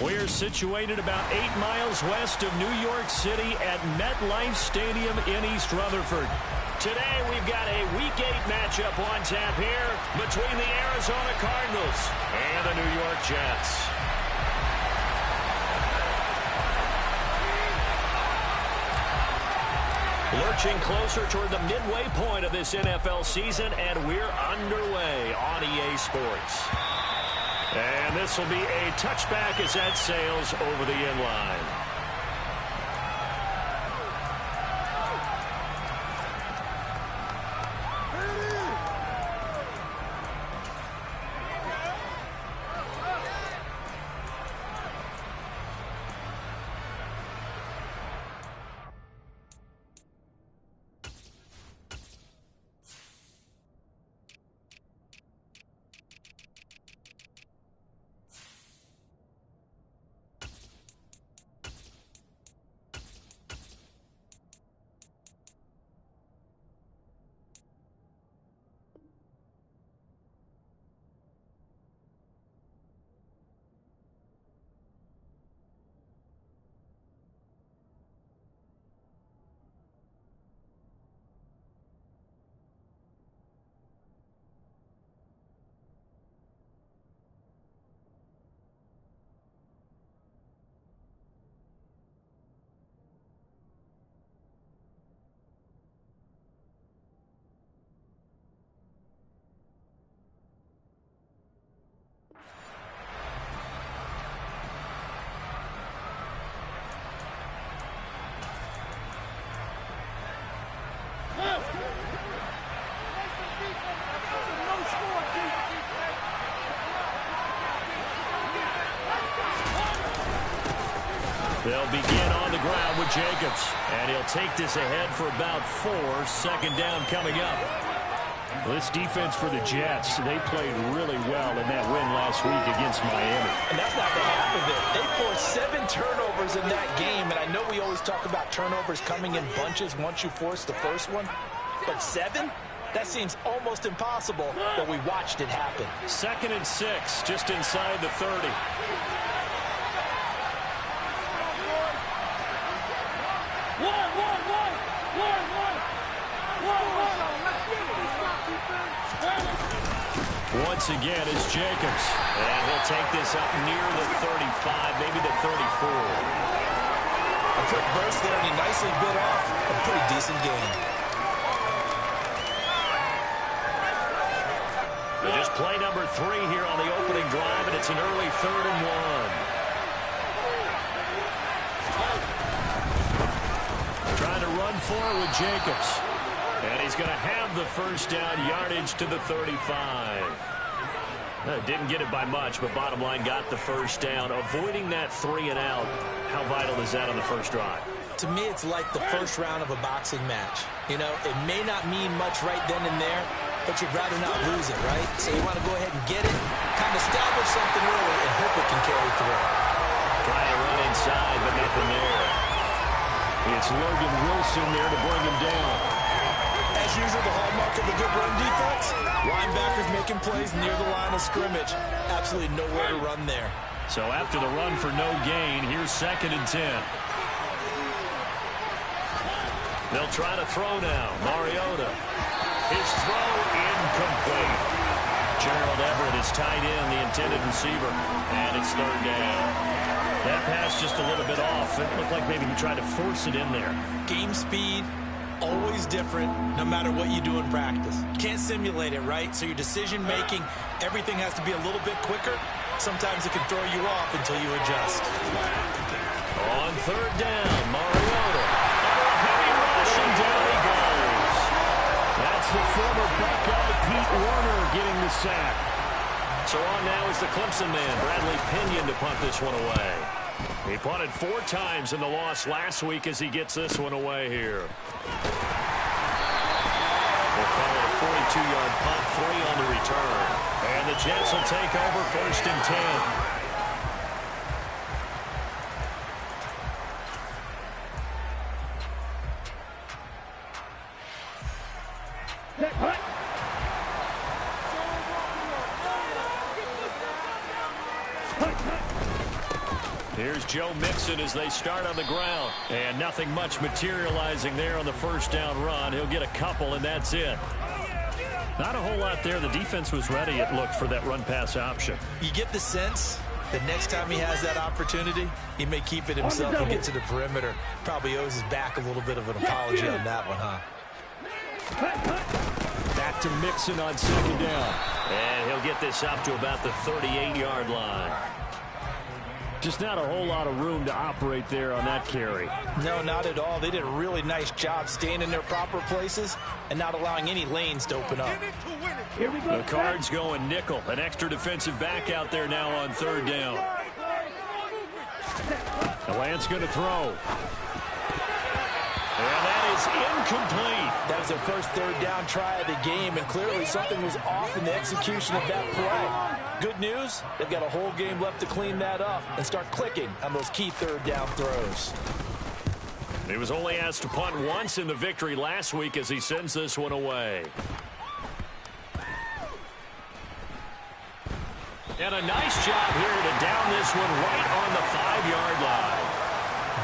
We're situated about 8 miles west of New York City at MetLife Stadium in East Rutherford. Today we've got a Week 8 matchup on tap here between the Arizona Cardinals and the New York Jets. Lurching closer toward the midway point of this NFL season, and we're underway on EA Sports. And this will be a touchback as that sails over the end line. They'll begin on the ground with Jacobs, and he'll take this ahead for about 4. Second down coming up. This defense for the Jets, they played really well in that win last week against Miami. And that's not the half of it. They forced 7 turnovers in that game, and I know we always talk about turnovers coming in bunches once you force the first one, but 7? That seems almost impossible, but we watched it happen. 2nd and 6, just inside the 30. Once again, it's Jacobs. And he'll take this up near the 35, maybe the 34. A quick burst there, and he nicely bit off a pretty decent game. Just play number 3 here on the opening drive, and it's an early 3rd and 1. Trying to run forward with Jacobs. And he's going to have the first down yardage to the 35. Didn't get it by much, but bottom line got the first down. Avoiding that 3 and out, how vital is that on the first drive? To me, it's like the first round of a boxing match. You know, it may not mean much right then and there, but you'd rather not lose it, right? So you want to go ahead and get it, kind of establish something early, and hope it can carry through. Trying to run inside, but nothing there. It's Logan Wilson there to bring him down. As usual, the hallmark of a good run defense, linebackers making plays near the line of scrimmage. Absolutely nowhere to run there. So after the run for no gain, here's 2nd and 10. They'll try to throw now. Mariota. His throw incomplete. Gerald Everett is tied in, the intended receiver, and it's 3rd down. That pass just a little bit off. It looked like maybe he tried to force it in there. Game speed, always different, no matter what you do in practice. Can't simulate it, right? So your decision-making, everything has to be a little bit quicker. Sometimes it can throw you off until you adjust. On 3rd down, Mariota. Under a heavy rush, and down he goes. That's the former Buckeye Pete Werner getting the sack. So on now is the Clemson man, Bradley Pinion, to punt this one away. He punted 4 times in the loss last week as he gets this one away here. We'll call it a 42-yard punt, 3 on the return. And the Jets will take over 1st and 10. Here's Joe Mixon as they start on the ground. And nothing much materializing there on the first down run. He'll get a couple, and that's it. Not a whole lot there. The defense was ready, it looked, for that run-pass option. You get the sense that next time he has that opportunity, he may keep it himself and get to the perimeter. Probably owes his back a little bit of an apology on that one, huh? Back to Mixon on second down. And he'll get this up to about the 38-yard line. Just not a whole lot of room to operate there on that carry. No, not at all. They did a really nice job staying in their proper places and not allowing any lanes to open up. The Cards going nickel. An extra defensive back out there now on third down. The Lance going to throw. And that is incomplete. That was their first third down try of the game, and clearly something was off in the execution of that play. Good news, they've got a whole game left to clean that up and start clicking on those key third down throws. He was only asked to punt once in the victory last week as he sends this one away. And a nice job here to down this one right on the 5-yard line.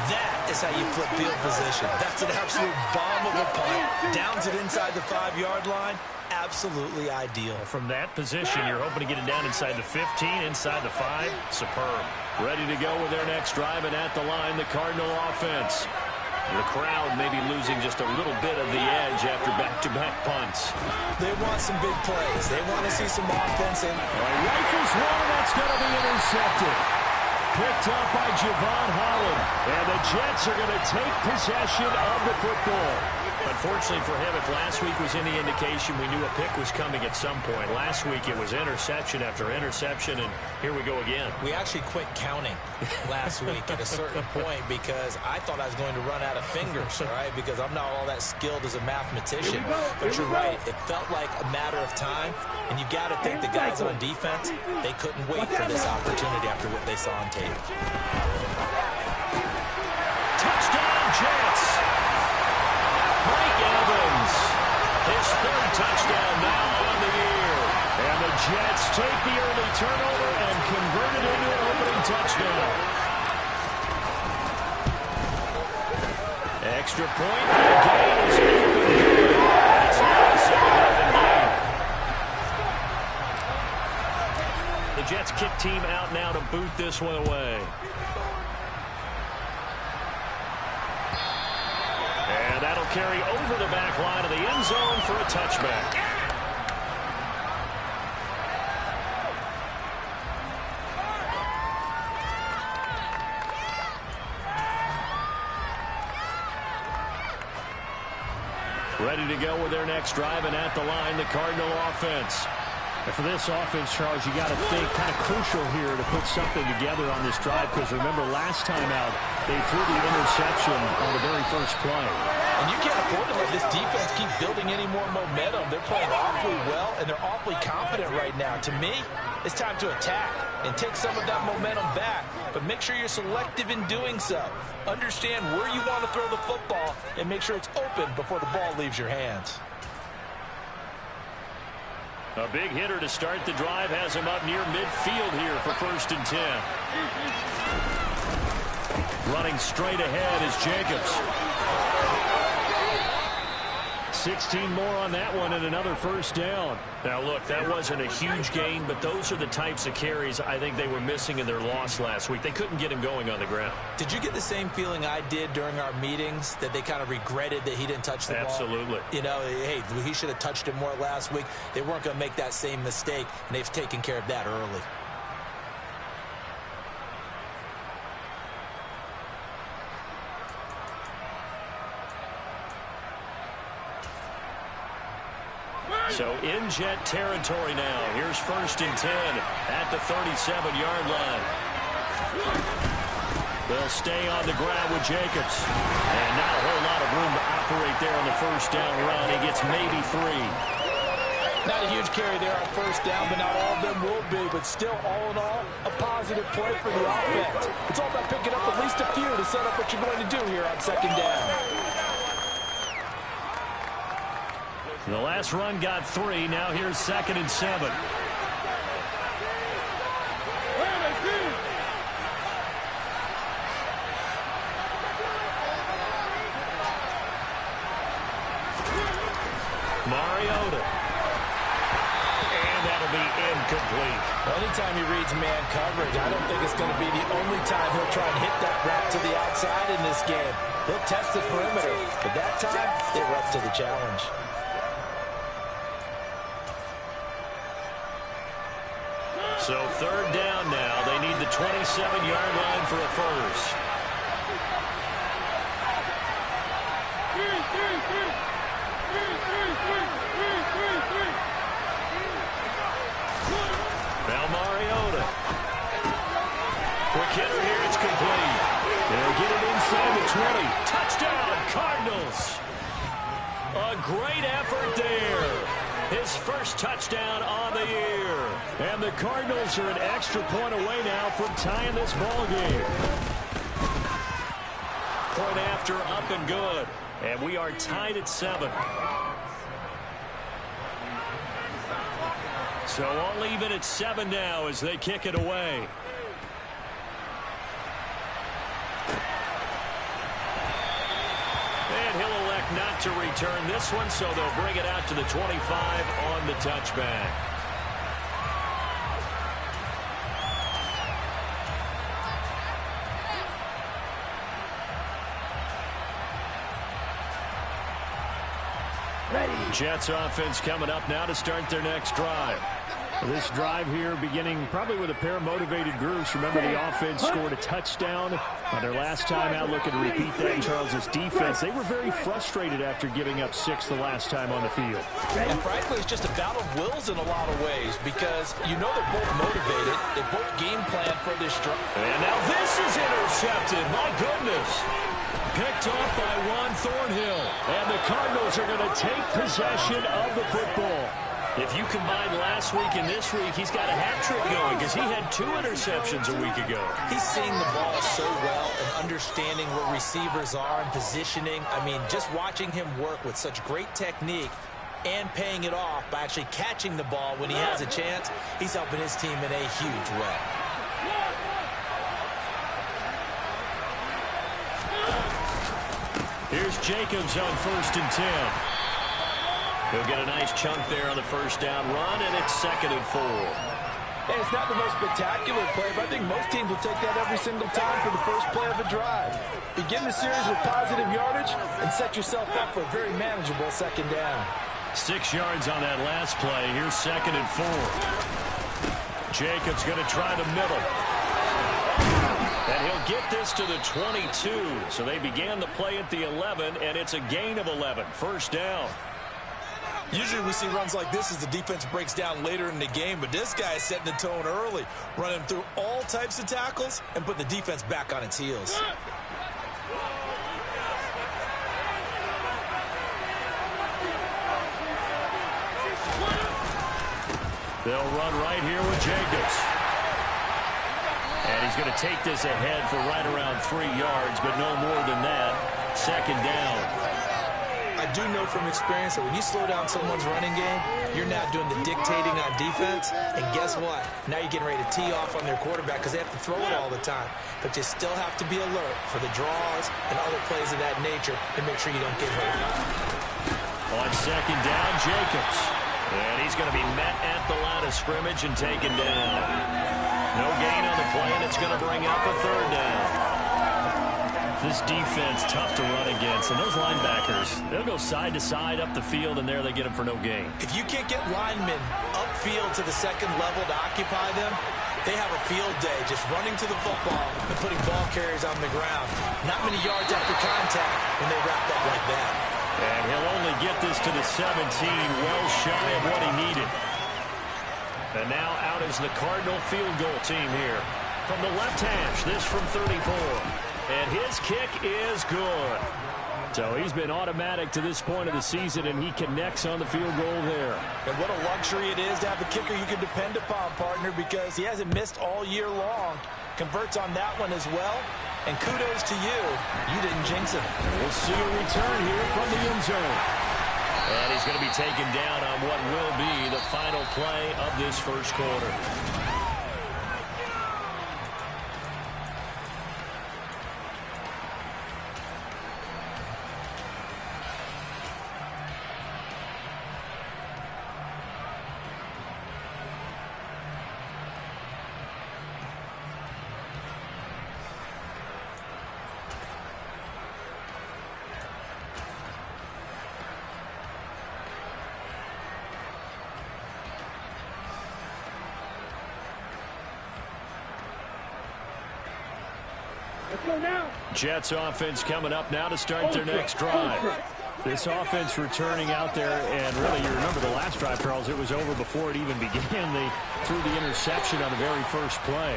That is how you flip field position. That's an absolute bomb of a punt. Downs it inside the 5-yard line. Absolutely ideal. From that position, you're hoping to get it down inside the 15, inside the 5. Superb. Ready to go with their next drive, and at the line, the Cardinal offense. The crowd may be losing just a little bit of the edge after back-to-back punts. They want some big plays. They want to see some offense. And rifles one, that's going to be intercepted. Picked up by Javon Holland. And the Jets are going to take possession of the football. Unfortunately for him, if last week was any indication, we knew a pick was coming at some point. Last week it was interception after interception, and here we go again. We actually quit counting last week at a certain point because I thought I was going to run out of fingers, all right, because I'm not all that skilled as a mathematician. But you're right, it felt like a matter of time, and you got to think the guys on defense, they couldn't wait for this opportunity after what they saw on tape. Touchdown, Jets! Mike Evans, his third touchdown now on the year. And the Jets take the early turnover and convert it into an opening touchdown. Extra point, the game is open. That's now a 7-0 game. The Jets kick team out now to boot this one away. And that'll carry over the back line of the end zone for a touchback. Ready to go with their next drive, and at the line, the Cardinal offense. And for this offense, Charles, you got to think kind of crucial here to put something together on this drive, because remember last time out, they threw the interception on the very first play. And you can't afford to let this defense keep building any more momentum. They're playing awfully well, and they're awfully confident right now. To me, it's time to attack and take some of that momentum back, but make sure you're selective in doing so. Understand where you want to throw the football and make sure it's open before the ball leaves your hands. A big hitter to start the drive has him up near midfield here for 1st and 10. Running straight ahead is Jacobs. 16 more on that one and another first down. Now, look, that wasn't a huge gain, but those are the types of carries I think they were missing in their loss last week. They couldn't get him going on the ground. Did you get the same feeling I did during our meetings, that they kind of regretted that he didn't touch the ball? Absolutely. You know, hey, he should have touched it more last week. They weren't going to make that same mistake, and they've taken care of that early. So in Jet territory now. Here's 1st and 10 at the 37-yard line. They'll stay on the ground with Jacobs. And not a whole lot of room to operate there on the first down run. He gets maybe 3. Not a huge carry there on first down, but not all of them will be. But still, all in all, a positive play for the offense. It's all about picking up at least a few to set up what you're going to do here on second down. The last run got 3. Now here's 2nd and 7. complete. Anytime he reads man coverage, I don't think it's going to be the only time he'll try and hit that route to the outside in this game. He'll test the perimeter, but that time, they were up to the challenge. So third down now. They need the 27-yard line for a first. Now Mariota. Quick hitter here. It's complete. They'll get it inside the 20. Touchdown, Cardinals. A great effort there. His first touchdown on the year. And the Cardinals are an extra point away now from tying this ball game. Point after, up and good. And we are tied at 7. So all even at 7 now as they kick it away. And he'll elect not to return this one, so they'll bring it out to the 25 on the touchback. Jets offense coming up now to start their next drive. This drive here beginning probably with a pair of motivated groups. Remember, the offense scored a touchdown on their last time out. Looking to repeat that in Charles' defense. They were very frustrated after giving up 6 the last time on the field. And frankly, it's just a battle of wills in a lot of ways because you know they're both motivated. They both game plan for this drive. And now this is intercepted. My goodness. Picked off by Juan Thornhill. And the Cardinals are going to take possession of the football. If you combine last week and this week, he's got a hat trick going because he had 2 interceptions a week ago. He's seeing the ball so well and understanding where receivers are and positioning. I mean, just watching him work with such great technique and paying it off by actually catching the ball when he has a chance, he's helping his team in a huge way. Here's Jacobs on 1st and 10. He'll get a nice chunk there on the first down run, and it's 2nd and 4. Hey, it's not the most spectacular play, but I think most teams will take that every single time for the first play of a drive. Begin the series with positive yardage and set yourself up for a very manageable 2nd down. 6 yards on that last play. Here's 2nd and 4. Jacobs going to try the middle. And he'll get this to the 22. So they began the play at the 11, and it's a gain of 11. First down. Usually we see runs like this as the defense breaks down later in the game, but this guy is setting the tone early, running through all types of tackles and put the defense back on its heels. They'll run right here with Jacobs. And he's going to take this ahead for right around 3 yards, but no more than that. 2nd down. I do know from experience that when you slow down someone's running game, you're now doing the dictating on defense. And guess what? Now you're getting ready to tee off on their quarterback because they have to throw it all the time. But you still have to be alert for the draws and other plays of that nature to make sure you don't get hurt. On 2nd down, Jacobs. And he's going to be met at the line of scrimmage and taken down. No gain on the play, and it's going to bring up a 3rd down. This defense, tough to run against. And those linebackers, they'll go side to side up the field, and there they get them for no gain. If you can't get linemen upfield to the 2nd level to occupy them, they have a field day just running to the football and putting ball carriers on the ground. Not many yards after contact when they wrap up like that. And he'll only get this to the 17, well shy of what he needed. And now out is the Cardinal field goal team here. From the left hash, this from 34. And his kick is good. So he's been automatic to this point of the season, and he connects on the field goal there. And what a luxury it is to have a kicker you can depend upon, partner, because he hasn't missed all year long. Converts on that one as well. And kudos to you. You didn't jinx it. We'll see a return here from the end zone. And he's going to be taken down on what will be the final play of this first quarter. Jets offense coming up now to start their next drive. This offense returning out there, and really, you remember the last drive, Charles, it was over before it even began. They threw the interception on the very first play.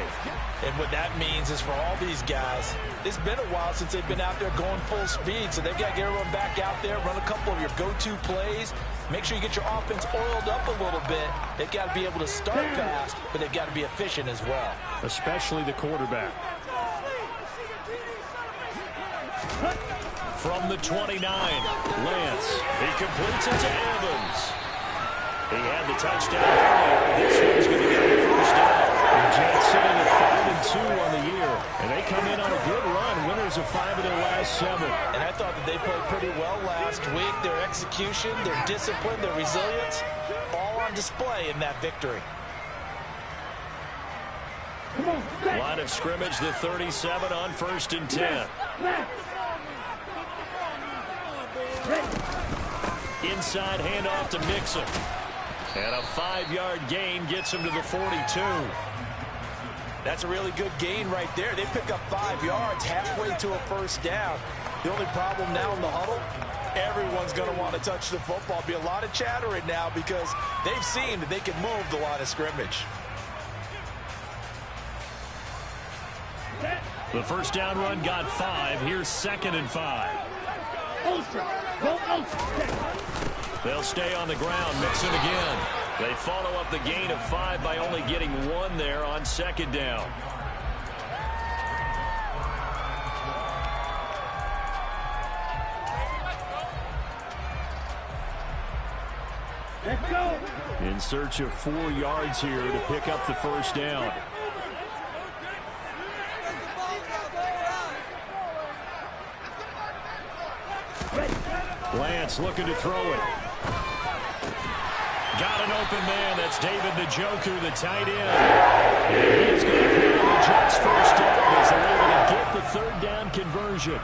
And what that means is for all these guys, it's been a while since they've been out there going full speed, so they've got to get everyone back out there, run a couple of your go-to plays, make sure you get your offense oiled up a little bit. They've got to be able to start fast, but they've got to be efficient as well. Especially the quarterback. From the 29, Lance. He completes it to Evans. He had the touchdown earlier. This one's going to get the first down. The Jets sitting at 5-2 on the year, and they come in on a good run. Winners of 5 of their last 7. And I thought that they played pretty well last week. Their execution, their discipline, their resilience, all on display in that victory. Line of scrimmage, the 37 on 1st and 10. Inside handoff to Mixon. And a 5-yard gain gets him to the 42. That's a really good gain right there. They pick up 5 yards halfway to a first down. The only problem now in the huddle, everyone's going to want to touch the football. Be a lot of chatter right now because they've seen that they can move the line of scrimmage. The first down run got 5. Here's 2nd and 5. They'll stay on the ground. Mixon again. They follow up the gain of 5 by only getting 1 there on 2nd down. Let's go. In search of 4 yards here to pick up the first down. Lance looking to throw it. Got an open man. That's David Njoku, the tight end. And he's going to handle the Jets' first down as they're able to get the 3rd down conversion.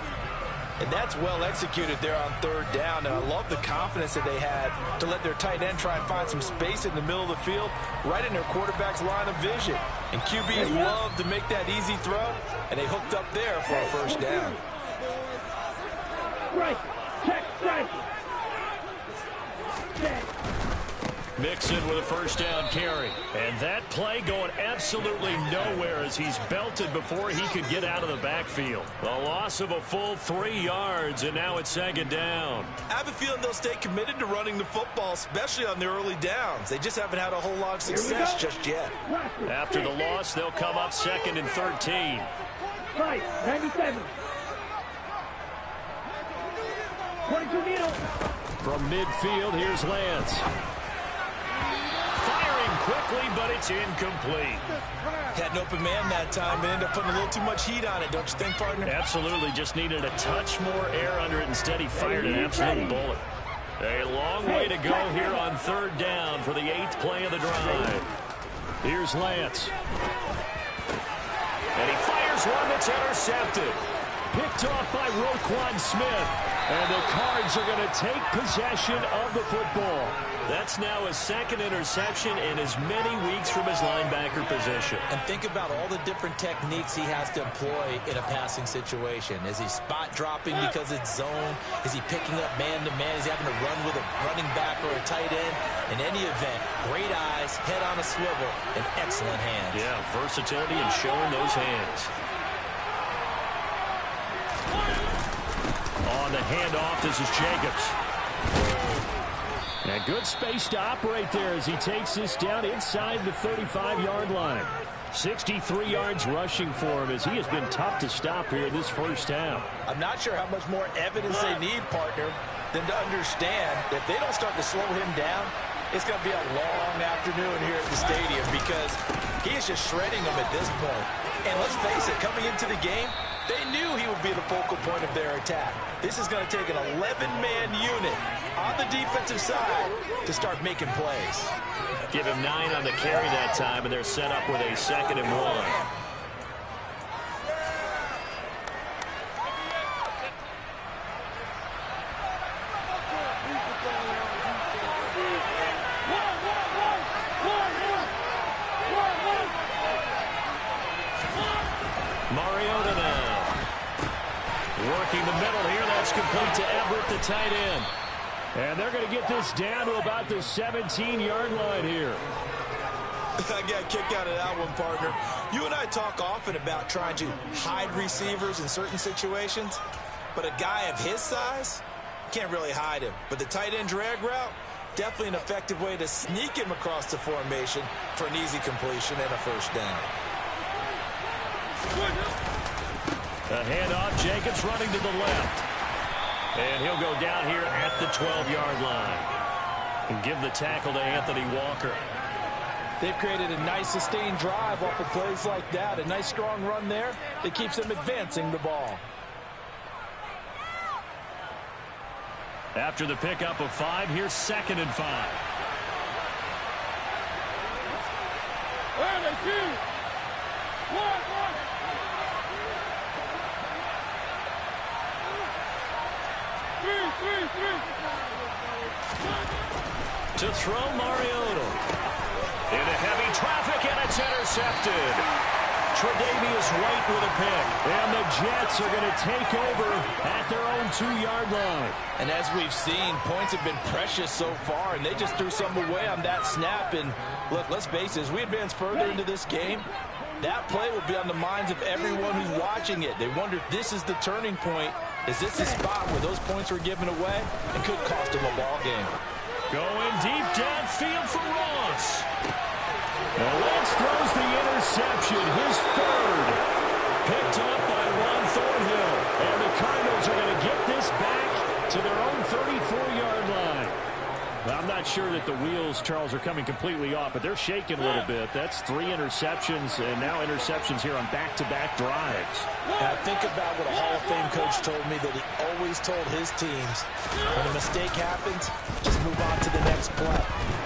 And that's well executed there on 3rd down. And I love the confidence that they had to let their tight end try and find some space in the middle of the field, right in their quarterback's line of vision. And QBs love to make that easy throw, and they hooked up there for a first down. Right. Check, right. Check. Mixon with a first down carry. And that play going absolutely nowhere as he's belted before he could get out of the backfield. The loss of a full 3 yards, and now it's 2nd down. I have a feeling they'll stay committed to running the football, especially on their early downs. They just haven't had a whole lot of success just yet. After the loss, they'll come up 2nd and 13. Right, 97. 22 needle. From midfield, here's Lance. Firing quickly, but it's incomplete. Had an open man that time, but ended up putting a little too much heat on it, don't you think, partner? Absolutely, just needed a touch more air under it. Instead, he fired an absolute bullet. A long way to go here on 3rd down for the 8th play of the drive. Here's Lance. And he fires one that's intercepted. Picked off by Roquan Smith. And the Cards are going to take possession of the football. That's now his 2nd interception in as many weeks from his linebacker position. And think about all the different techniques he has to employ in a passing situation. Is he spot dropping because it's zone? Is he picking up man-to-man? Is he having to run with a running back or a tight end? In any event, great eyes, head on a swivel, and excellent hands. Yeah, versatility and showing those hands. On the handoff, this is Jacobs. And good space to operate there as he takes this down inside the 35-yard line. 63 yards rushing for him as he has been tough to stop here this first half. I'm not sure how much more evidence they need, partner, than to understand that if they don't start to slow him down, it's going to be a long afternoon here at the stadium because he is just shredding them at this point. And let's face it, coming into the game, they knew he would be the focal point of their attack. This is going to take an 11-man unit on the defensive side to start making plays. Give him 9 on the carry that time, and they're set up with a 2nd and 1. Mariota now. Working the middle here. That's complete to Everett, the tight end. And they're going to get this down to about the 17-yard line here. I got a kick out of that one, partner. You and I talk often about trying to hide receivers in certain situations, but a guy of his size can't really hide him. But the tight end drag route, definitely an effective way to sneak him across the formation for an easy completion and a first down. A handoff, Jacobs running to the left. And he'll go down here at the 12-yard line. And give the tackle to Anthony Walker. They've created a nice sustained drive off of plays like that. A nice strong run there that keeps them advancing the ball. After the pickup of 5, here's 2nd and 5. To throw, Mariota. Into heavy traffic, and it's intercepted. Tre'Davious White with a pick. And the Jets are going to take over at their own 2-yard line. And as we've seen, points have been precious so far, and they just threw some away on that snap. And look, let's face it, as we advance further into this game, that play will be on the minds of everyone who's watching it. They wonder if this is the turning point. Is this the spot where those points were given away and could cost them a ball game? Going deep downfield for Ross. Lance throws the interception, his 3rd. Picked up by Ron Thornhill. And the Cardinals are going to get this back to their own 34-yard line. Now, I'm not sure that the wheels, Charles, are coming completely off, but they're shaking a little bit. That's 3 interceptions, and now interceptions here on back-to-back drives. Now, think about what a Hall of Fame coach told me that he always told his teams, when a mistake happens, just move on to the next play.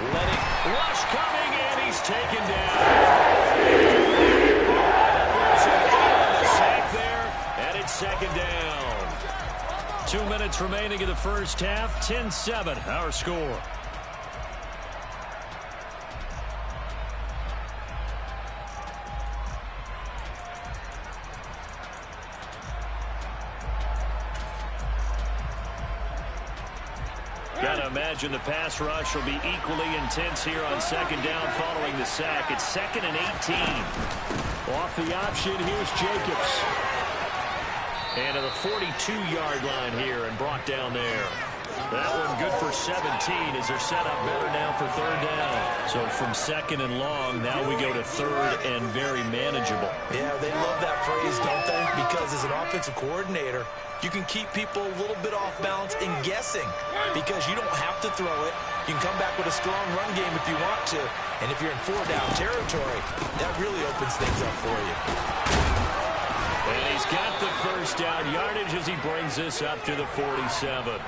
Letting rush coming, and he's taken down. The sack there, and it's 2nd down. 2 minutes remaining in the first half. 10-7, our score. Gotta imagine the pass rush will be equally intense here on 2nd down following the sack. It's 2nd and 18. Off the option, here's Jacobs. And to the 42-yard line here and brought down there. That one good for 17 as they're set up better now for 3rd down. So from 2nd and long, now we go to 3rd and very manageable. Yeah, they love that phrase, don't they? Because as an offensive coordinator, you can keep people a little bit off balance and guessing because you don't have to throw it. You can come back with a strong run game if you want to. And if you're in 4-down territory, that really opens things up for you. And he's got the first down yardage as he brings this up to the 47.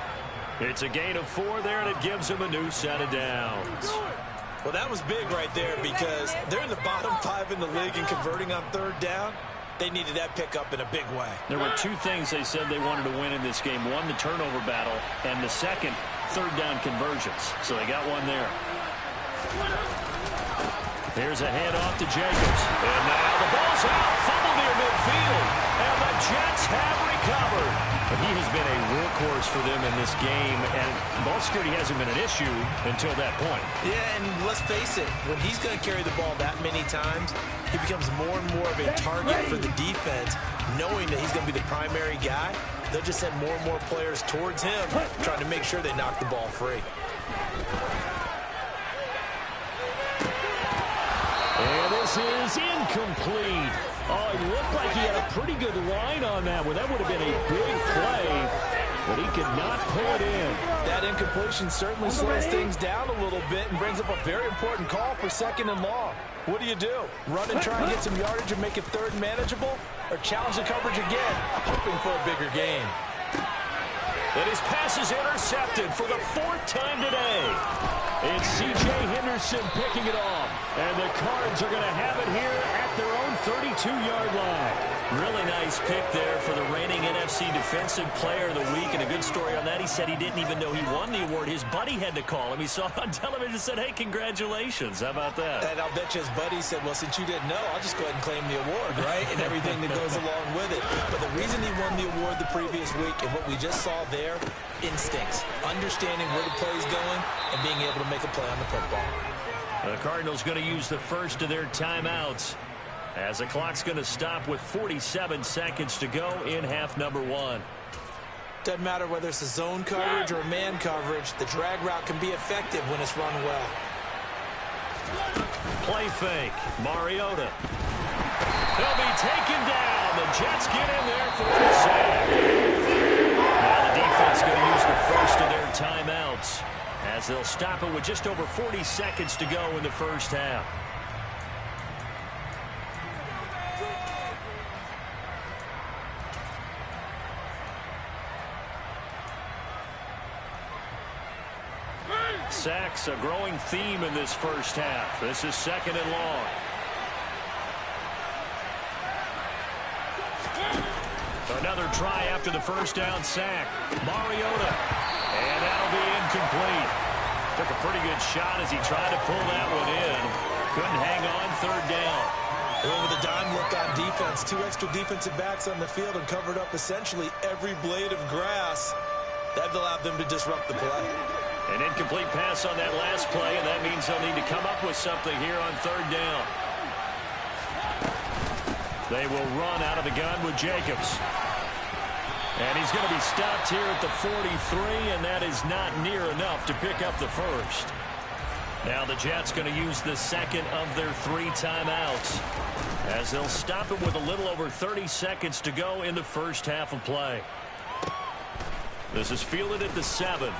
It's a gain of 4 there, and it gives him a new set of downs. Well, that was big right there because they're in the bottom 5 in the league in converting on 3rd down. They needed that pickup in a big way. There were 2 things they said they wanted to win in this game. One, the turnover battle, and the second, 3rd down conversions. So they got one there. Here's a handoff to Jacobs. And now the ball's out, fumble near midfield. And the Jets have recovered. But he has been a workhorse for them in this game, and ball security hasn't been an issue until that point. Yeah, and let's face it, when he's going to carry the ball that many times, he becomes more and more of a target for the defense, knowing that he's going to be the primary guy. They'll just send more and more players towards him, trying to make sure they knock the ball free. And this is incomplete. Oh, it looked like he had a pretty good line on that one. That would have been a big play, but he could not pull it in. That incompletion certainly slows things down a little bit and brings up a very important call for 2nd and long. What do you do? Run and try and get some yardage and make it 3rd and manageable? Or challenge the coverage again, hoping for a bigger gain? And his pass is intercepted for the 4th time today. It's C.J. Henderson picking it off. And the Cards are going to have it here at their own 32-yard line. Really nice nice pick there for the reigning NFC Defensive Player of the Week. And a good story on that, he said he didn't even know he won the award. His buddy had to call him. He saw it on television and said, hey, congratulations. How about that? And I'll bet you his buddy said, well, since you didn't know, I'll just go ahead and claim the award, right? And everything that goes along with it. But the reason he won the award the previous week and what we just saw there, instincts, understanding where the play is going and being able to make a play on the football. The Cardinals going to use the first of their timeouts as the clock's going to stop with 47 seconds to go in half number one. Doesn't matter whether it's a zone coverage or a man coverage, the drag route can be effective when it's run well. Play fake, Mariota. He'll be taken down. The Jets get in there for the sack. Now the defense going to use the first of their timeouts as they'll stop it with just over 40 seconds to go in the first half. Sacks, a growing theme in this first half. This is second and long. Another try after the first down sack. Mariota. And that'll be incomplete. Took a pretty good shot as he tried to pull that one in. Couldn't hang on third down. With a dime look on defense, 2 extra defensive backs on the field and covered up essentially every blade of grass. That allowed them to disrupt the play. An incomplete pass on that last play, and that means they'll need to come up with something here on third down. They will run out of the gun with Jacobs. And he's going to be stopped here at the 43, and that is not near enough to pick up the first. Now the Jets going to use the second of their 3 timeouts as they'll stop it with a little over 30 seconds to go in the first half of play. This is fielded at the 7.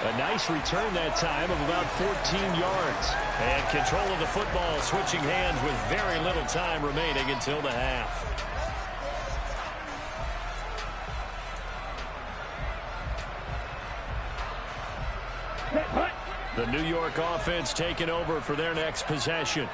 A nice return that time of about 14 yards. And control of the football switching hands with very little time remaining until the half. The New York offense taking over for their next possession.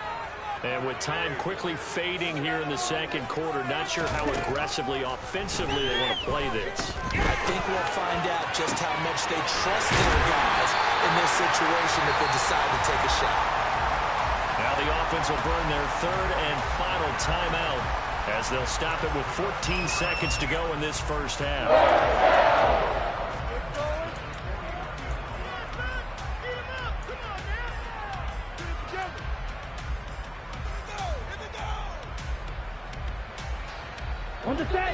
And with time quickly fading here in the second quarter, not sure how aggressively, offensively they want to play this. I think we'll find out just how much they trust their guys in this situation if they decide to take a shot. Now the offense will burn their third and final timeout as they'll stop it with 14 seconds to go in this first half. On the set.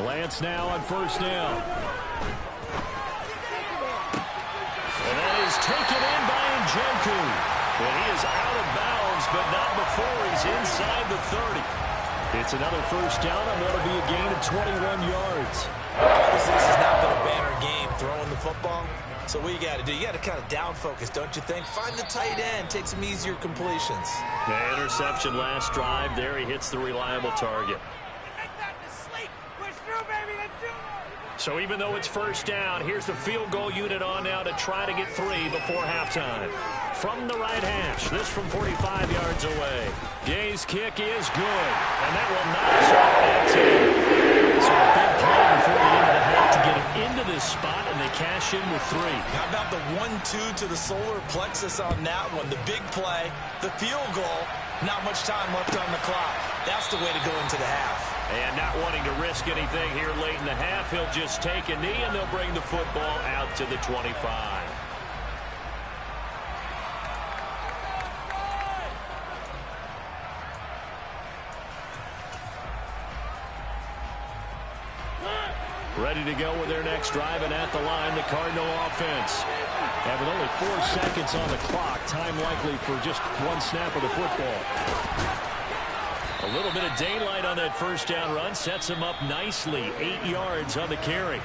Lance now on first down. And that is taken in by Njoku. And he is out of bounds, but not before he's inside the 30. It's another first down, and that'll be a gain of 21 yards. Obviously, this has not been a banner game throwing the football. So what you got to do, you got to kind of down focus, don't you think? Find the tight end, take some easier completions. The interception last drive. There he hits the reliable target. So even though it's first down, here's the field goal unit on now to try to get 3 before halftime. From the right hash, this from 45 yards away. Gay's kick is good, and that will knock us off that team. So a big play before the end of the half to get him into this spot, and they cash in with 3. How about the 1-2 to the solar plexus on that one? The big play, the field goal, not much time left on the clock. That's the way to go into the half. And not wanting to risk anything here late in the half, he'll just take a knee, and they'll bring the football out to the 25. Ready to go with their next drive, and at the line, the Cardinal offense. And with only 4 seconds on the clock, time likely for just 1 snap of the football. A little bit of daylight on that first down run sets him up nicely. 8 yards on the carry.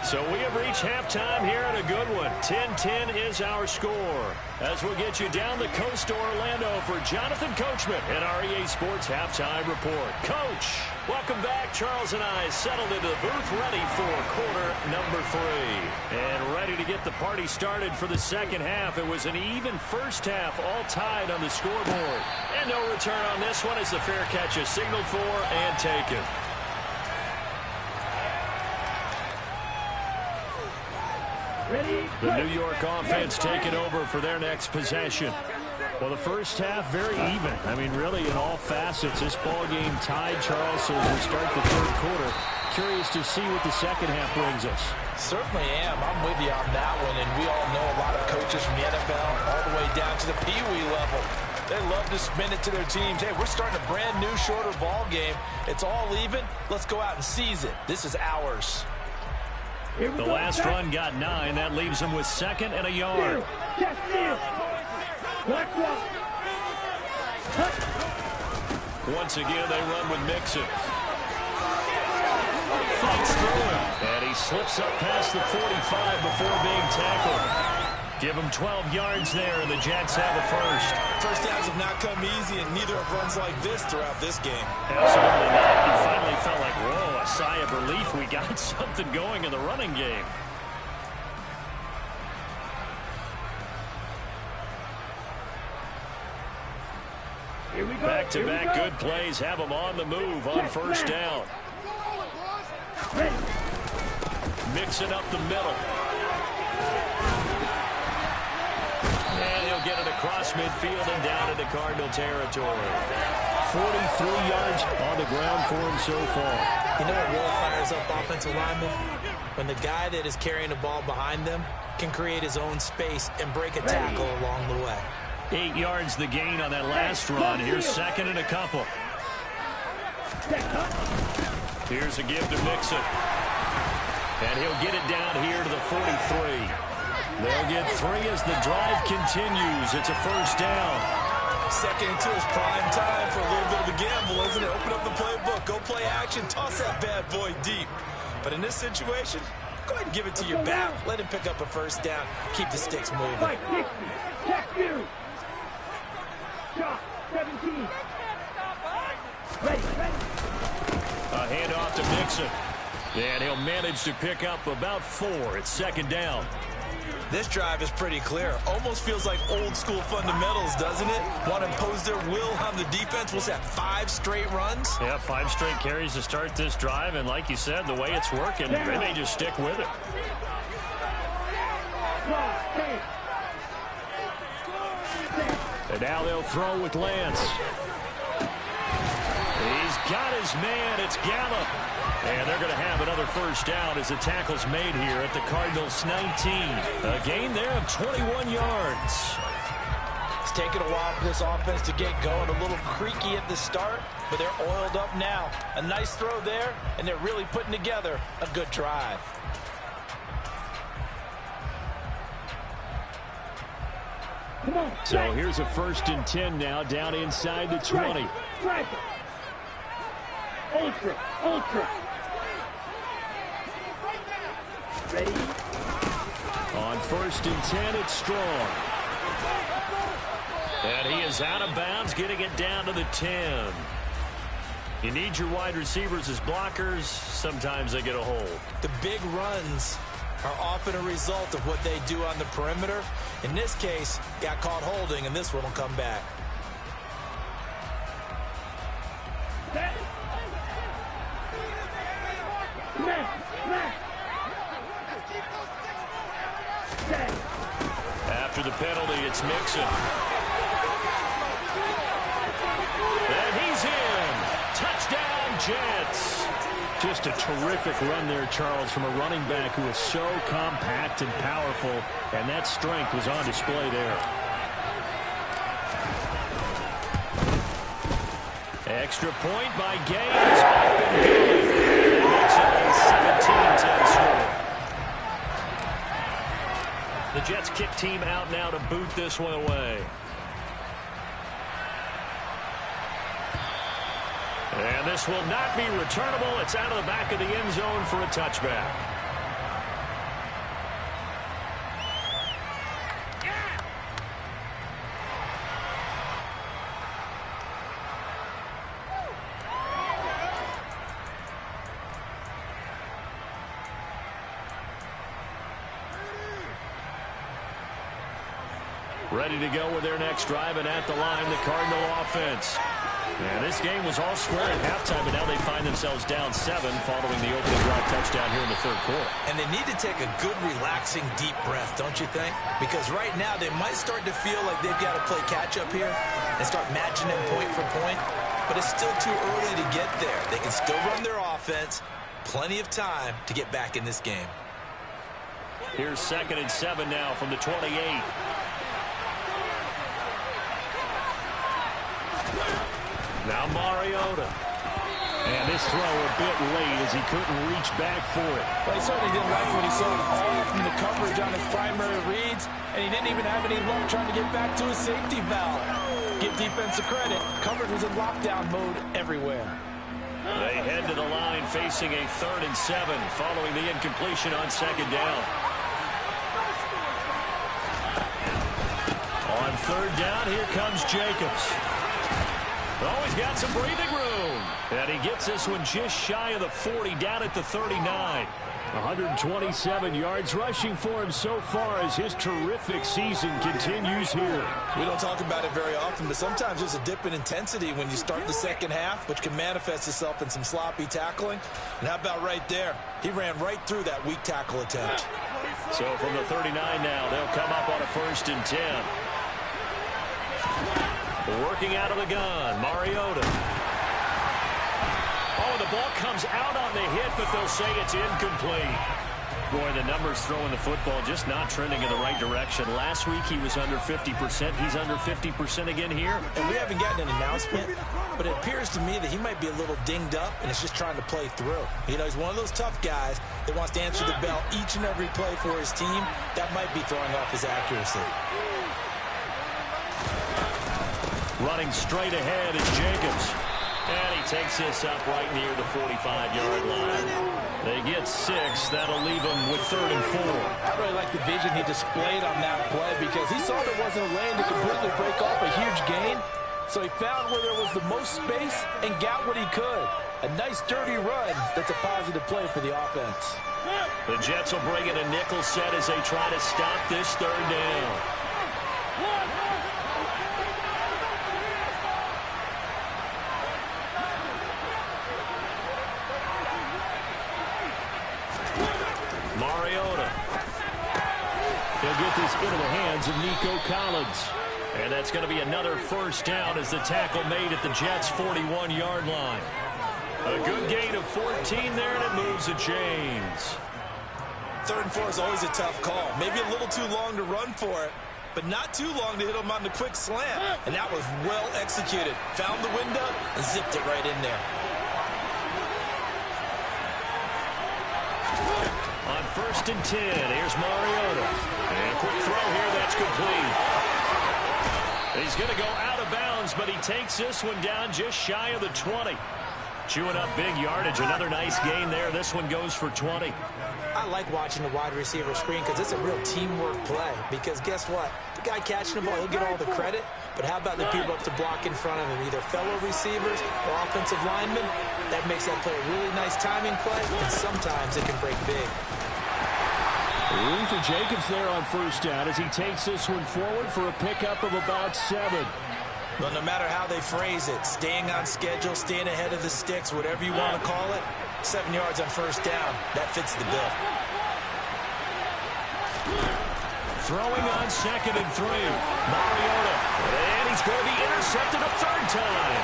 So we have reached halftime here at a good one. 10-10 is our score. As we'll get you down the coast to Orlando for Jonathan Coachman and our EA Sports Halftime Report. Coach. Welcome back. Charles and I settled into the booth, ready for quarter number 3. And ready to get the party started for the second half. It was an even first half, all tied on the scoreboard. And no return on this one as the fair catch is signaled for and taken. The New York offense taking over for their next possession. Well, the first half, very even. I mean, really, in all facets, this ball game tied, Charles, so as we start the third quarter. Curious to see what the second half brings us. Certainly am. I'm with you on that one, and we all know a lot of coaches from the NFL all the way down to the Pee Wee level. They love to spin it to their teams. Hey, we're starting a brand new, shorter ball game. It's all even. Let's go out and seize it. This is ours. The last run got 9. That leaves them with 2nd and a yard. Once again, they run with Mixon. Fights through him. And he slips up past the 45 before being tackled. Give him 12 yards there, and the Jets have a first. First downs have not come easy, and neither have runs like this throughout this game. Absolutely not. You finally felt like, whoa, a sigh of relief. We got something going in the running game. Back-to-back good plays have them on the move on first down. Mixing up the middle. And he'll get it across midfield and down into Cardinal territory. 43 yards on the ground for him so far. You know what really fires up offensive linemen? When the guy that is carrying the ball behind them can create his own space and break a tackle along the way. 8 yards the gain on that last run. Here's 2nd and a couple. Here's a give to Mixon. And he'll get it down here to the 43. They'll get 3 as the drive continues. It's a first down. 2nd and 2 is prime time for a little bit of a gamble, isn't it? Open up the playbook, go play action, toss that bad boy deep. But in this situation, go ahead and give it to your back. Let him pick up a first down. Keep the sticks moving. Shot, 17. A handoff to Mixon. And he'll manage to pick up about 4. It's 2nd down. This drive is pretty clear. Almost feels like old school fundamentals, doesn't it? Want to impose their will on the defense. What's that, 5 straight runs? Yeah, 5 straight carries to start this drive. And like you said, the way it's working, they may just stick with it. And now they'll throw with Lance. He's got his man. It's Gallup. And they're going to have another first down as the tackle's made here at the Cardinals' 19. A gain there of 21 yards. It's taken a while for this offense to get going. A little creaky at the start, but they're oiled up now. A nice throw there, and they're really putting together a good drive. So here's a 1st and 10 now, down inside the 20. Ultra. Ready? On 1st and 10, it's Strong. And he is out of bounds, getting it down to the 10. You need your wide receivers as blockers. Sometimes they get a hold. The big runs are often a result of what they do on the perimeter. In this case, got caught holding, and this one will come back. After the penalty, it's Mixon. And he's in. Touchdown, Jets. Just a terrific run there, Charles, from a running back who is so compact and powerful, and that strength was on display there. Extra point by Gaines. Up and good. Makes it a 17-10 score. The Jets kick team out now to boot this one away. And this will not be returnable. It's out of the back of the end zone for a touchback. Ready to go with their next drive, and at the line, the Cardinal offense. And this game was all square at halftime, but now they find themselves down 7 following the opening drive touchdown here in the third quarter. And they need to take a good, relaxing, deep breath, don't you think? Because right now they might start to feel like they've got to play catch-up here and start matching them point for point. But it's still too early to get there. They can still run their offense. Plenty of time to get back in this game. Here's 2nd and 7 now from the 28. Now Mariota. And this throw a bit late as he couldn't reach back for it. Well, he certainly didn't like what he saw all from the coverage on his primary reads, and he didn't even have any luck trying to get back to his safety valve. Give defensive credit. Coverage was in lockdown mode everywhere. They head to the line facing a 3rd and 7 following the incompletion on 2nd down. On 3rd down, here comes Jacobs. Oh, he's got some breathing room. And he gets this one just shy of the 40, down at the 39. 127 yards rushing for him so far as his terrific season continues here. We don't talk about it very often, but sometimes there's a dip in intensity when you start the second half, which can manifest itself in some sloppy tackling. And how about right there? He ran right through that weak tackle attempt. So from the 39 now, they'll come up on a 1st and 10. Working out of the gun, Mariota. Oh, the ball comes out on the hit, but they'll say it's incomplete. Boy, the numbers throwing the football just not trending in the right direction. Last week he was under 50%. He's under 50% again here. And we haven't gotten an announcement, but it appears to me that he might be a little dinged up and is just trying to play through. You know, he's one of those tough guys that wants to answer the bell each and every play for his team. That might be throwing off his accuracy. Running straight ahead is Jacobs. And he takes this up right near the 45-yard line. They get 6. That'll leave them with 3rd and 4. I really like the vision he displayed on that play because he saw there wasn't a lane to completely break off a huge gain. So he found where there was the most space and got what he could. A nice, dirty run that's a positive play for the offense. The Jets will bring in a nickel set as they try to stop this 3rd down. Mariota. He'll get this into the hands of Nico Collins. And that's going to be another 1st down as the tackle made at the Jets' 41-yard line. A good gain of 14 there, and it moves the chains. 3rd and 4 is always a tough call. Maybe a little too long to run for it, but not too long to hit him on the quick slant. And that was well executed. Found the window and zipped it right in there. On 1st and 10, here's Mariota. And a quick throw here, that's complete. He's going to go out of bounds, but he takes this one down just shy of the 20. Chewing up big yardage. Another nice gain there. This one goes for 20. I like watching the wide receiver screen because it's a real teamwork play. Because guess what? The guy catching the ball, he'll get all the credit. But how about the people up to block in front of him? Either fellow receivers or offensive linemen. That makes that play a really nice timing play. And sometimes it can break big. Room for Jacobs there on 1st down as he takes this one forward for a pickup of about 7. Well, no matter how they phrase it, staying on schedule, staying ahead of the sticks, whatever you want to call it, 7 yards on 1st down, that fits the bill. Throwing on 2nd and 3. Mariota. And he's going to be intercepted a 3rd time.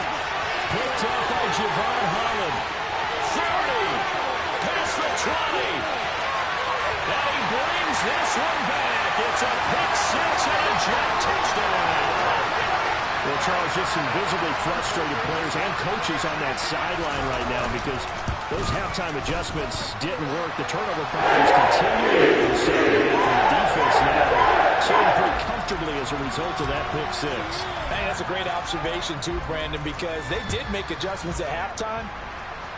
Picked up by Javon Holland. 30. Past the 20. And he brings this one back. It's a pick 6 and a Jet touchdown. Well, Charles, just some visibly frustrated players and coaches on that sideline right now because those halftime adjustments didn't work. The turnover problems continue. So the defense now sitting pretty comfortably as a result of that pick 6. Hey, that's a great observation too, Brandon, because they did make adjustments at halftime.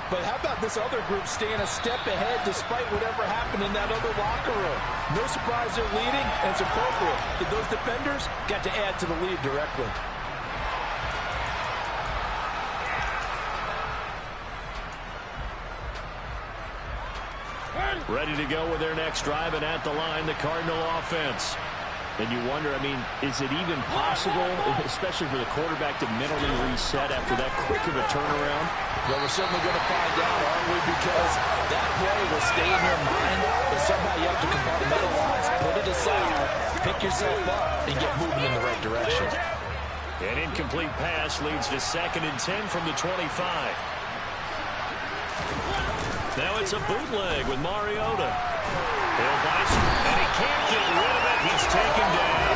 But how about this other group staying a step ahead despite whatever happened in that other locker room? No surprise they're leading, and it's appropriate. Those defenders got to add to the lead directly. Ready to go with their next drive, and at the line, the Cardinal offense. And you wonder, I mean, is it even possible, especially for the quarterback, to mentally reset after that quick of a turnaround? Well, we're certainly going to find out, aren't we? Because that play will stay in your mind, but somehow you have to compartmentalize, put it aside, pick yourself up, and get moving in the right direction. An incomplete pass leads to 2nd and 10 from the 25. Now it's a bootleg with Mariota. Bill Bison, and he can't get rid of it. He's taken down.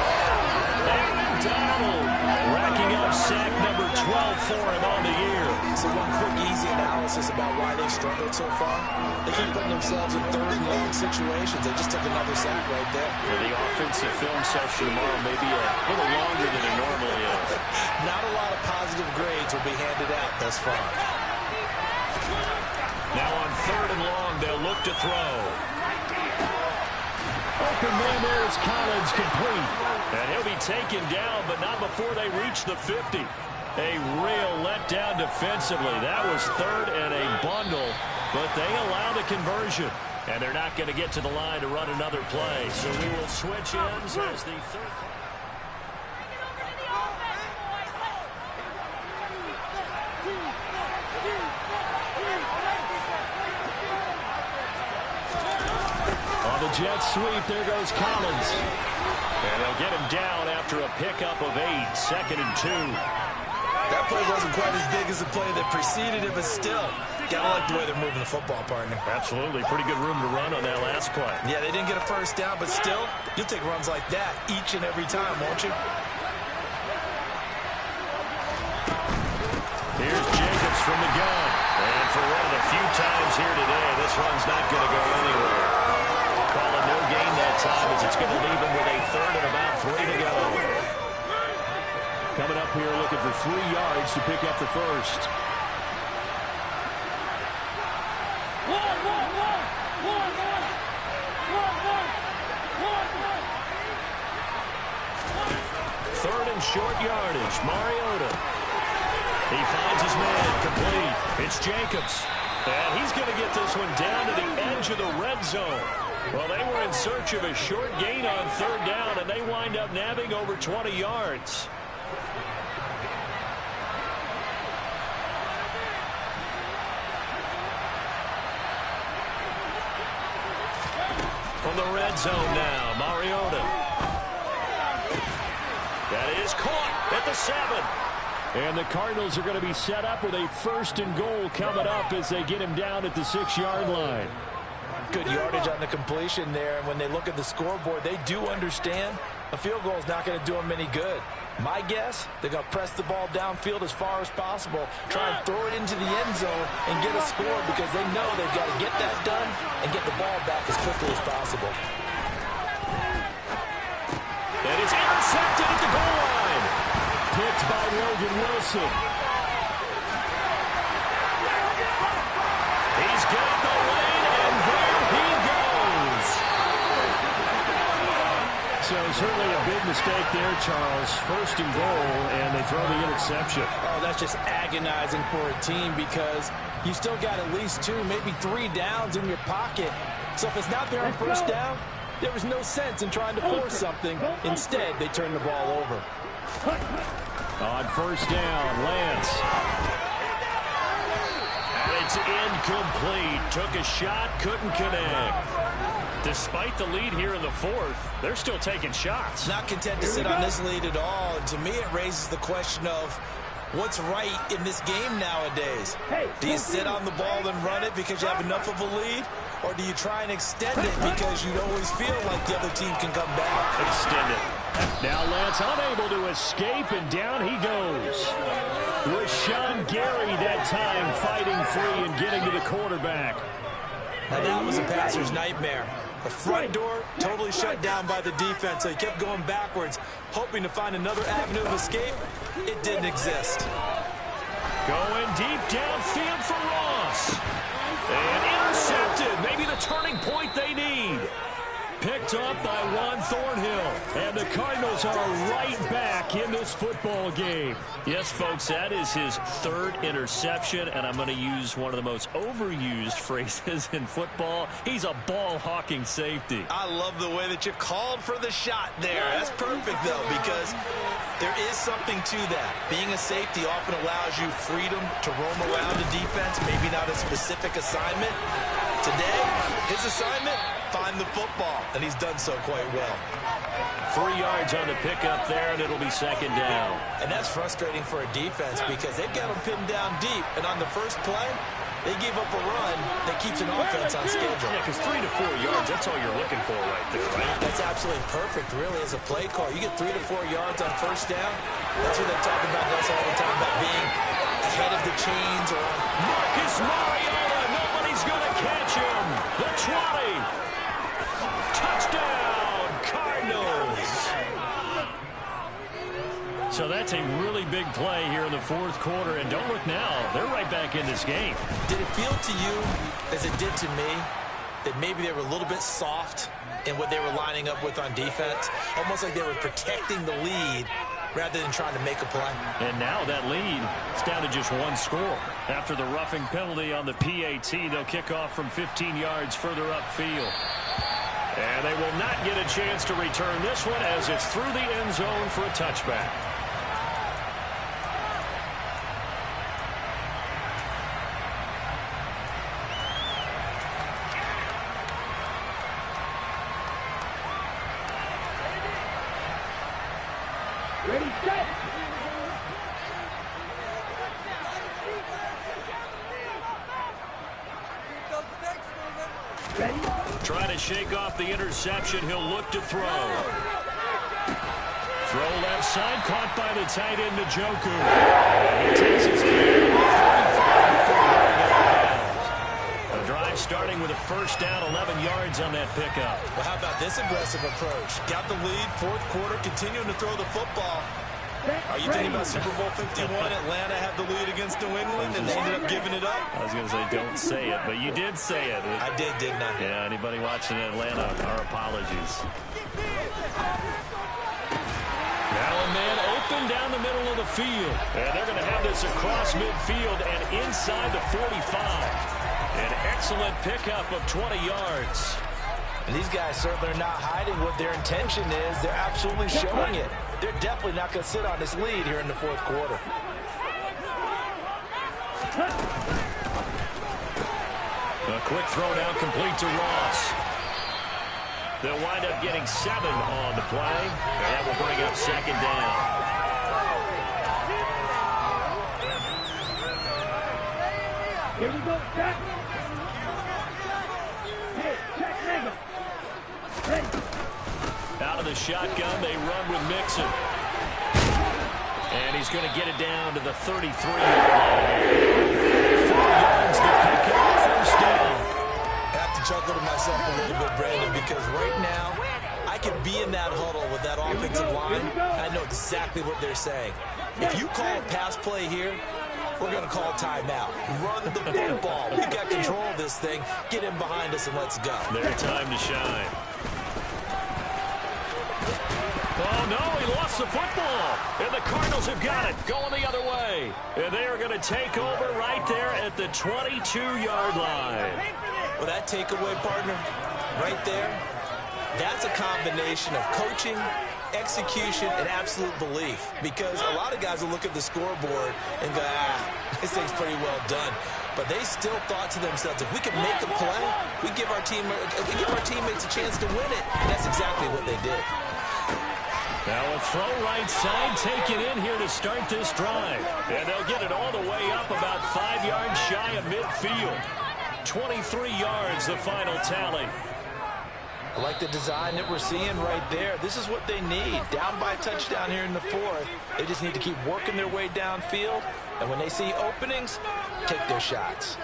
Aaron Donald racking up sack number 12 for him on the year. So one quick, easy analysis about why they've struggled so far. They keep putting themselves in 3rd and long situations. They just took another sack right there. For the offensive film session tomorrow, maybe a little longer than it normally is. Not a lot of positive grades will be handed out thus far. Now on 3rd and long, they'll look to throw. Open man there is Collins, complete. And he'll be taken down, but not before they reach the 50. A real letdown defensively. That was 3rd and a bundle, but they allow the conversion. And they're not going to get to the line to run another play. So we will switch ends as the 3rd. Jet sweep, there goes Collins. And they'll get him down after a pickup of 8, 2nd and 2. That play wasn't quite as big as the play that preceded it, but still, gotta like the way they're moving the football, partner. Absolutely, pretty good room to run on that last play. Yeah, they didn't get a first down, but still, you'll take runs like that each and every time, won't you? Here's Jacobs from the gun. And for one of the few times here today, this run's not going to go anywhere. Call a no gain that time as it's going to leave him with a 3rd and about 3 to go. Coming up here looking for 3 yards to pick up the first. Third and short yardage. Mariota. He finds his man complete. It's Jacobs. And he's going to get this one down to the edge of the red zone. Well, they were in search of a short gain on 3rd down, and they wind up nabbing over 20 yards. From the red zone now, Mariota. That is caught at the 7. And the Cardinals are going to be set up with a 1st and goal coming up as they get him down at the 6-yard line. Good yardage on the completion there, and when they look at the scoreboard, they do understand a field goal is not going to do them any good. My guess, they're going to press the ball downfield as far as possible, try and throw it into the end zone and get a score because they know they've got to get that done and get the ball back as quickly as possible. That is intercepted at the goal line. Picked by Logan Wilson. He's got the lane, and there he goes. So certainly a big mistake there, Charles. 1st and goal, and they throw the interception. Oh, that's just agonizing for a team because you still got at least 2, maybe 3 downs in your pocket. So if it's not there on 1st down, there was no sense in trying to force something. Instead, they turn the ball over. On 1st down, Lance. And it's incomplete. Took a shot, couldn't connect. Despite the lead here in the 4th, they're still taking shots. Not content to sit on this lead at all. And to me, it raises the question of what's right in this game nowadays. Do you sit on the ball and run it because you have enough of a lead? Or do you try and extend it because you always feel like the other team can come back? Extend it. Now Lance unable to escape, and down he goes. Rashawn Gary that time fighting free and getting to the quarterback. Now that was a passer's nightmare. The front door totally shut down by the defense. So he kept going backwards, hoping to find another avenue of escape. It didn't exist. Going deep downfield for Ross. And intercepted. Maybe the turning point they need. picked up by Juan Thornhill. And the Cardinals are right back in this football game. Yes, folks, that is his third interception, and I'm going to use one of the most overused phrases in football. He's a ball-hawking safety. I love the way that you called for the shot there. That's perfect, though, because there is something to that. Being a safety often allows you freedom to roam around the defense, maybe not a specific assignment. Today, his assignment, find the football, and he's done so quite well. 3 yards on the pickup there, and it'll be second down. And that's frustrating for a defense because they've got him pinned down deep, and on the first play, they gave up a run that keeps an offense on schedule. Yeah, because 3 to 4 yards, that's all you're looking for right there, right? That's absolutely perfect, really, as a play call. You get 3 to 4 yards on first down. That's what they talk about us all the time, about being ahead of the chains. Or Marcus Mariota, nobody's going to catch him. The 20. Touchdown, Cardinals. So that's a really big play here in the fourth quarter. And don't look now, they're right back in this game. Did it feel to you, as it did to me, that maybe they were a little bit soft in what they were lining up with on defense? Almost like they were protecting the lead rather than trying to make a play. And now that lead is down to just one score. After the roughing penalty on the PAT, they'll kick off from 15 yards further upfield. And they will not get a chance to return this one as it's through the end zone for a touchback. Ready, set. Ready. Trying to shake off the interception. He'll look to throw. Throw left side, caught by the tight end, Njoku. He takes his lead. A drive starting with a first down, 11 yards on that pickup. Well, how about this aggressive approach? Got the lead, fourth quarter, continuing to throw the football. Are you thinking about Super Bowl 51? Atlanta had the lead against New England, and they ended up giving it up? I was going to say, don't say it, but you did say it. I did, didn't I? Yeah, anybody watching Atlanta, our apologies. Now a man open down the middle of the field. And they're going to have this across midfield and inside the 45. An excellent pickup of 20 yards. And these guys certainly are not hiding what their intention is. They're absolutely showing it. They're definitely not going to sit on this lead here in the fourth quarter. A quick throw down complete to Ross. They'll wind up getting 7 on the play, and that will bring up second down. Here we go, check. Hey, check, nigga. Ready. Out of the shotgun, they run with Mixon. And he's going to get it down to the 33-yard line. 4 yards to pick up, first down. I have to chuckle to myself a little bit, Brandon, because right now I could be in that huddle with that offensive line, and I know exactly what they're saying. If you call a pass play here, we're going to call timeout. Run the football. We got control of this thing. Get in behind us and let's go. Their time to shine. Oh, no, he lost the football. And the Cardinals have got it, going the other way. And they are going to take over right there at the 22-yard line. Well, that takeaway, partner, right there, that's a combination of coaching, execution, and absolute belief. Because a lot of guys will look at the scoreboard and go, this thing's pretty well done. But they still thought to themselves, if we can make a play, we give our teammates a chance to win it. And that's exactly what they did. Now a throw right side taken in here to start this drive. And they'll get it all the way up about 5 yards shy of midfield. 23 yards, the final tally. I like the design that we're seeing right there. This is what they need. Down by a touchdown here in the fourth. They just need to keep working their way downfield. And when they see openings, take their shots.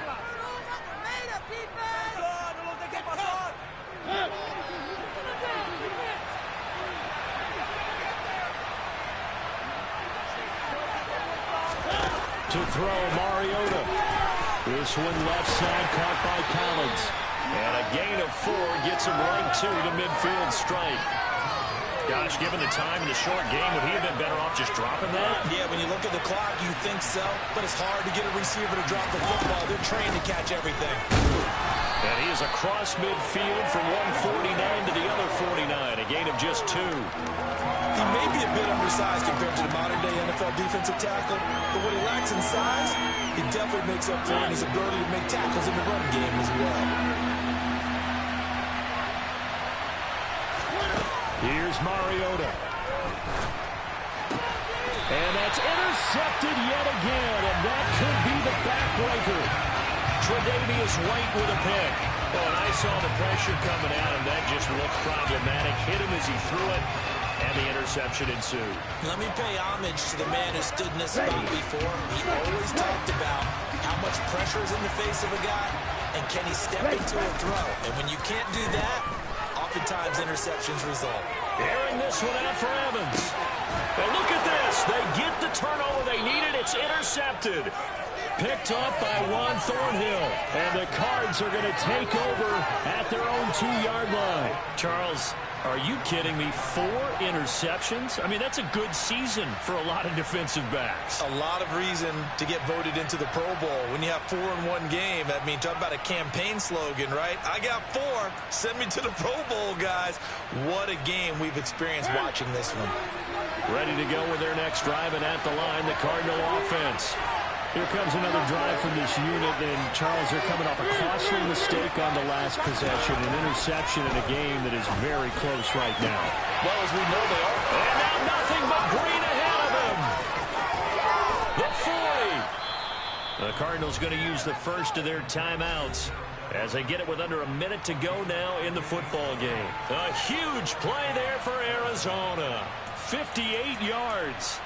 To throw, Mariota. This one left side caught by Collins. And a gain of 4 gets him right to the midfield stripe. Gosh, given the time in the short game, would he have been better off just dropping that? Yeah, when you look at the clock, you think so. But it's hard to get a receiver to drop the football. They're trained to catch everything. And he is across midfield from 149 to the other 49, a gain of just 2. He may be a bit undersized compared to the modern-day NFL defensive tackle, but what he lacks in size, he definitely makes up for in his ability to make tackles in the run game as well. Here's Mariota. And that's intercepted yet again, and that could be the backbreaker. Tre'Davious White with a pick. Oh, and I saw the pressure coming at him. That just looked problematic. Hit him as he threw it, and the interception ensued. Let me pay homage to the man who stood in this spot before. He always talked about how much pressure is in the face of a guy, and can he step into a throw. And when you can't do that, oftentimes interceptions result. Airing this one out for Evans. And look at this. They get the turnover they needed. It's intercepted. Picked up by Juan Thornhill. And the Cards are going to take over at their own 2-yard line. Charles, are you kidding me? 4 interceptions? I mean, that's a good season for a lot of defensive backs. A lot of reason to get voted into the Pro Bowl. When you have 4 in one game, I mean, talk about a campaign slogan, right? I got 4. Send me to the Pro Bowl, guys. What a game we've experienced watching this one. Ready to go with their next drive, and at the line, the Cardinal offense. Here comes another drive from this unit, and Charles, they're coming off a costly mistake on the last possession, an interception in a game that is very close right now. Well, as we know they are. And now nothing but green ahead of him. The 40. The Cardinals going to use the first of their timeouts as they get it with under a minute to go now in the football game. A huge play there for Arizona. 58 yards.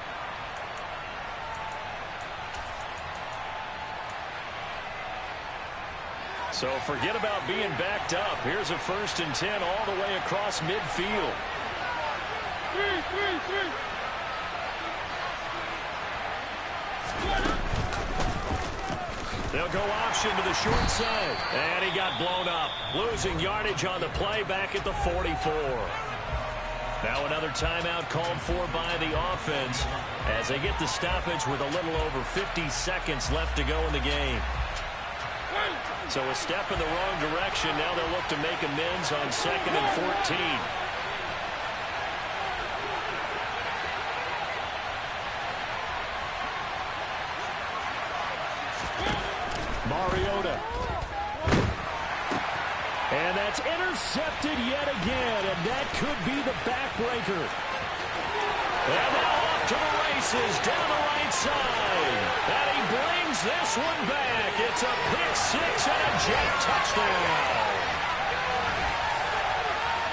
So forget about being backed up. Here's a 1st and 10 all the way across midfield. They'll go option to the short side. And he got blown up. Losing yardage on the play back at the 44. Now another timeout called for by the offense as they get the stoppage with a little over 50 seconds left to go in the game. So a step in the wrong direction. Now they'll look to make amends on 2nd and 14. Mariota. And that's intercepted yet again, and that could be the backbreaker. And now off to the races down the right side. And he brings this one back. It's a pick 6 and a jet touchdown.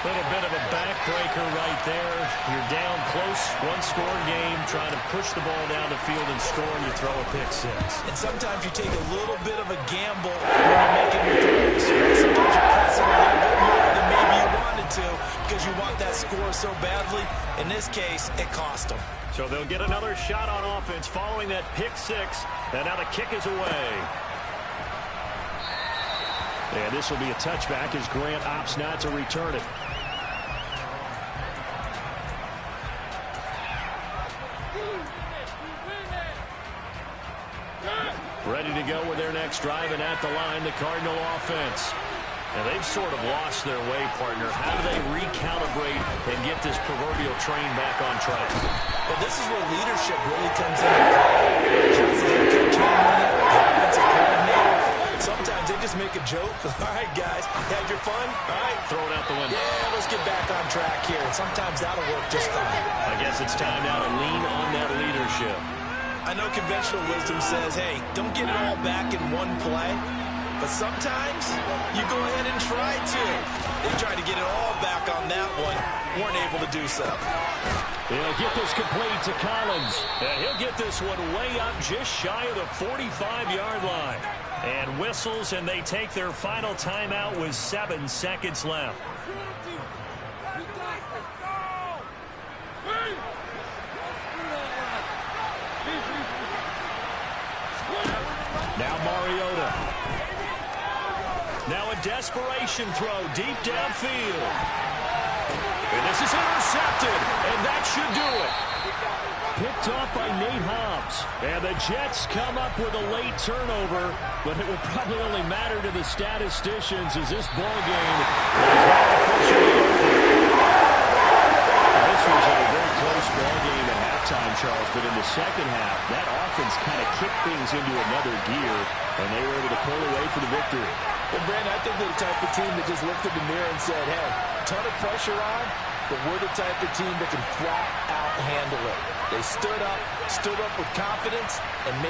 Little bit of a backbreaker right there. You're down close, 1-score game, trying to push the ball down the field and score, and you throw a pick 6. And sometimes you take a little bit of a gamble when you're making your throws. Sometimes you press it a little bit more than maybe you wanted to because you want that score so badly. In this case, it cost them. So they'll get another shot on offense following that pick 6, and now the kick is away. And this will be a touchback as Grant opts not to return it. Ready to go with their next drive, and at the line, the Cardinal offense. And they've sort of lost their way, partner. How do they recalibrate and get this proverbial train back on track? Well, this is where leadership really comes into play. Just the coach handling it, the offensive coordinator. Sometimes they just make a joke. All right, guys, had your fun? All right. Throw it out the window. Yeah, let's get back on track here. And sometimes that'll work just fine. I guess it's time now to lean on that leadership. I know conventional wisdom says, hey, don't get it all back in one play. But sometimes you go ahead and try to. They tried to get it all back on that one. Weren't able to do so. He'll get this complete to Collins. And he'll get this one way up just shy of the 45-yard line. And whistles, and they take their final timeout with 7 seconds left. Now Mariota. Now a desperation throw deep downfield. And this is intercepted, and that should do it. Picked off by Nate Hobbs. And the Jets come up with a late turnover, but it will probably only matter to the statisticians as this ball game is now officially over. This was a very close ball game at halftime, Charles, but in the second half, that offense kind of kicked things into another gear, and they were able to pull away for the victory. Well, Brandon, I think they're the type of team that just looked in the mirror and said, hey, ton of pressure on, but we're the type of team that can flat out handle it. They stood up with confidence, and